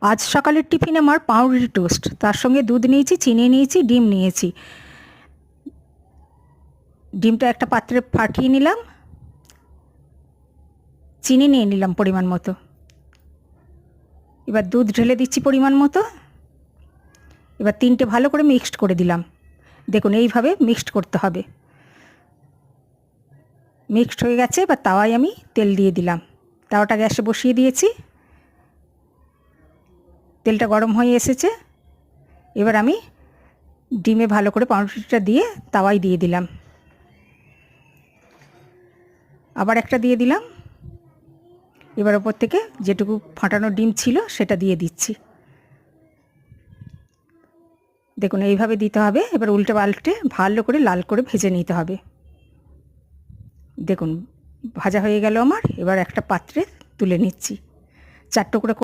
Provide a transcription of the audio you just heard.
আজ সকালের টিফিন আমার পাউরুটি টোস্ট, তার সঙ্গে দুধ নিয়েছি, চিনি নিয়েছি, ডিম নিয়েছি। ডিমটা একটা পাত্রে ফাটিয়ে নিলাম, চিনি নিয়ে নিলাম পরিমাণ মতো, এবার দুধ ঢেলে দিচ্ছি পরিমাণ মতো। এবার তিনটে ভালো করে মিক্সড করে দিলাম। দেখুন এইভাবে মিক্সড করতে হবে। মিক্সড হয়ে গেছে, এবার তাওয়ায় আমি তেল দিয়ে দিলাম। তাওয়াটা গ্যাসে বসিয়ে দিয়েছি, তেলটা গরম হয়ে এসেছে। এবার আমি ডিমে ভালো করে পাউরুটিটা দিয়ে তাওয়ায় দিয়ে দিলাম। আবার একটা দিয়ে দিলাম। এবার ওপর থেকে যেটুকু ফাটানো ডিম ছিল সেটা দিয়ে দিচ্ছি। দেখুন এইভাবে দিতে হবে। এবার উল্টে পাল্টে ভালো করে লাল করে ভেজে নিতে হবে। দেখুন ভাজা হয়ে গেল আমার। এবার একটা পাত্রে তুলে নিচ্ছি। 4 টুকরো